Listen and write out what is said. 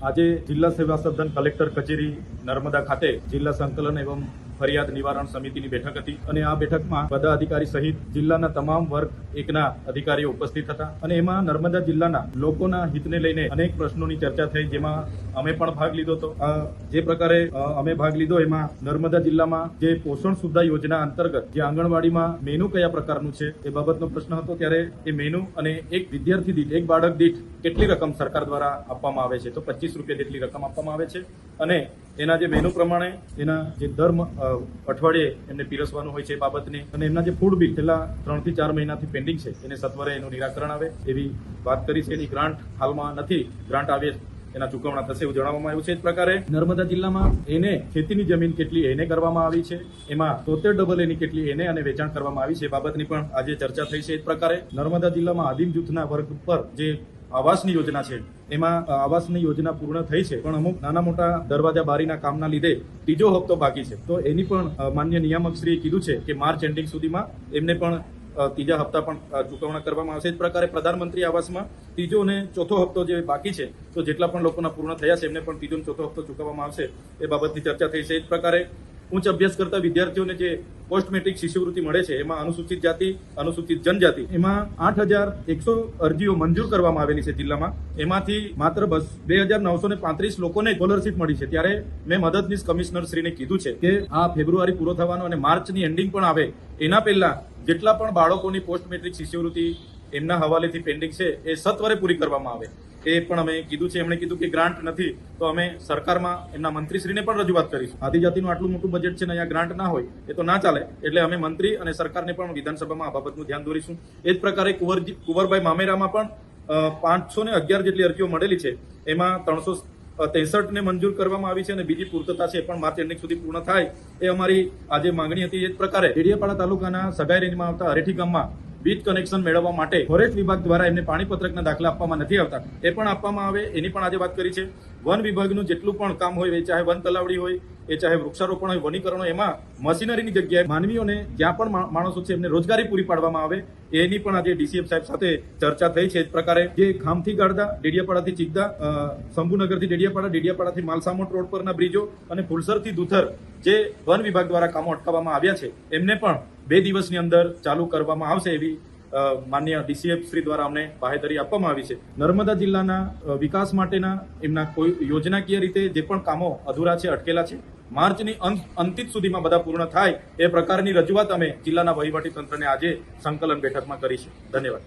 આજે જિલ્લા સેવા સદન કલેક્ટર કચેરી નર્મદા ખાતે જિલ્લા સંકલન એવં ફરિયાદ નિવારણ સમિતિની બેઠક હતી અને આ બેઠકમાં બધા અધિકારી સહિત જિલ્લાના તમામ વર્ગ એકના અધિકારીઓ ઉપસ્થિત હતા અને એમાં નર્મદા જિલ્લાના લોકોના હિતને લઈને અનેક પ્રશ્નોની ચર્ચા થઈ, જેમાં અમે પણ ભાગ લીધો હતો. જે પ્રકારે અમે ભાગ લીધો એમાં નર્મદા જિલ્લામાં જે પોષણ સુવિધા યોજના અંતર્ગત જે આંગણવાડીમાં મેનુ કયા પ્રકારનું છે એ બાબતનો પ્રશ્ન હતો. ત્યારે એ મેનુ અને એક વિદ્યાર્થી દીઠ, એક બાળક દીઠ કેટલી રકમ સરકાર દ્વારા આપવામાં આવે છે, તો 25 રૂપિયા જેટલી રકમ આપવામાં આવે છે અને એના જે મેનુ પ્રમાણે એના જે દર અઠવાડિયે એમને પીરસવાનું હોય છે એ બાબતની અને એમના જે ફૂડ બિલ છેલ્લા 3 થી 4 મહિનાથી પેન્ડિંગ છે એને સત્વરે એનું નિરાકરણ આવે એવી વાત કરી છે. એની ગ્રાન્ટ હાલમાં નથી, ગ્રાન્ટ આવે એના ચૂકવણા થશે એવું જણાવવામાં આવ્યું છે. એ પ્રકારે નર્મદા જિલ્લામાં એને ખેતીની જમીન કેટલી એને કરવામાં આવી છે, એમાં 73 એની કેટલી એને અને વેચાણ કરવામાં આવી છે એ બાબતની પણ આજે ચર્ચા થઈ છે. એ પ્રકારે નર્મદા જિલ્લામાં આદિમ જૂથના વર્ગ પર જે આવાસની યોજના છે એમાં આવાસની યોજના પૂર્ણ થઈ છે, પણ અમુક નાના મોટા દરવાજા બારીના કામના લીધે ત્રીજો હપ્તો બાકી છે. તો એની પણ માન્ય નિયામકશ્રીએ કીધું છે કે માર્ચ એન્ડિંગ સુધીમાં એમને પણ ત્રીજા હપ્તા પણ ચૂકવણા કરવામાં આવશે. એ પ્રકારે પ્રધાનમંત્રી આવાસમાં ત્રીજો અને ચોથો હપ્તો જે બાકી છે, તો જેટલા પણ લોકોના પૂર્ણ થયા છે એમને પણ ત્રીજો અને ચોથો હપ્તો ચૂકવવામાં આવશે એ બાબતની ચર્ચા થઈ છે. એ પ્રકારે ઉચ્ચ અભ્યાસ કરતા વિદ્યાર્થીઓને જે પોસ્ટ મેટ્રિક શિષ્યવૃત્તિ મળે છે એમાં અનુસૂચિત જાતિ, અનુસૂચિત જનજાતિ એમાં 8,100 અરજીઓ મંજૂર કરવામાં આવેલી છે જિલ્લામાં. એમાંથી માત્ર 2,935 લોકોને સ્કોલરશીપ મળી છે. ત્યારે મેં મદદનીશ કમિશનર શ્રીને કીધું છે કે આ ફેબ્રુઆરી પૂરો થવાનો અને માર્ચની એન્ડિંગ પણ આવે એના પહેલા જેટલા પણ બાળકોની પોસ્ટ મેટ્રિક શિષ્યવૃત્તિ એમના હવાલેથી પેન્ડિંગ છે એ સત્વરે પૂરી કરવામાં આવે એ પણ અમે કીધું છે. એમણે કીધું કે ગ્રાન્ટ નથી, તો અમે સરકારમાં એમના મંત્રીશ્રીને પણ રજૂઆત કરીશું. આદિજાતિનું આટલું મોટું બજેટ છે ને અહીંયા ગ્રાન્ટ ના હોય એ તો ના ચાલે, એટલે અમે મંત્રી અને સરકારને પણ વિધાનસભામાં આ બાબતનું ધ્યાન દોરીશું. એ જ પ્રકારે કુંવરભાઈ મામેરામાં પણ 511 જેટલી અરજીઓ મળેલી છે, એમાં 363 ને મંજૂર કરવામાં આવી છે અને બીજી પૂર્તતા છે પણ માર્ચ એન્ડિંગ સુધી પૂર્ણ થાય એ અમારી આજે માંગણી હતી. એ જ પ્રકારે ડેડિયાપાડા તાલુકાના સગાઈ રેન્જમાં આવતા અરેઠી ગામમાં વીજ કનેક્શન મેળવવા માટે ફોરેસ્ટ વિભાગ દ્વારા એમને પાણી પત્રકના દાખલા આપવામાં નથી આવતા, એ પણ આપવામાં આવે એની પણ આજે વાત કરી છે. વન વિભાગનું જેટલું પણ કામ હોય, એ ચાહે વન તલાવડી હોય, એ ચાહે વૃક્ષારોપણ હોય, વનીકરણ હોય, એમાં મશીનરીની જગ્યાએ માનવીઓને જ્યાં પણ માણસો છે એમને રોજગારી પૂરી પાડવામાં આવે એની પણ આજે ડીસીએફ સાહેબ સાથે ચર્ચા થઈ છે. એ પ્રકારે જે ખામથી ગાળદા, ડેડિયાપાડાથી ચિગદા, શંભુનગરથી ડેડિયાપાડા, ડેડિયાપાડાથી માલસામોટ રોડ પરના બ્રિજો અને ફુલસરથી દુથર જે વન વિભાગ દ્વારા કામો અટકાવવામાં આવ્યા છે એમને પણ 2 દિવસની અંદર ચાલુ કરવામાં આવશે એવી માન્ય ડીસીએફ શ્રી દ્વારા અમને બાહેધરી આપવામાં આવી છે. નર્મદા જિલ્લાના વિકાસ માટેના એમના કોઈ યોજનાકીય રીતે જે પણ કામો અધૂરા છે, અટકેલા છે, માર્ચની અંતિમ સુધીમાં બધા પૂર્ણ થાય એ પ્રકારની રજૂઆત અમે જિલ્લાના વહીવટી તંત્રને આજે સંકલન બેઠકમાં કરી છે. ધન્યવાદ.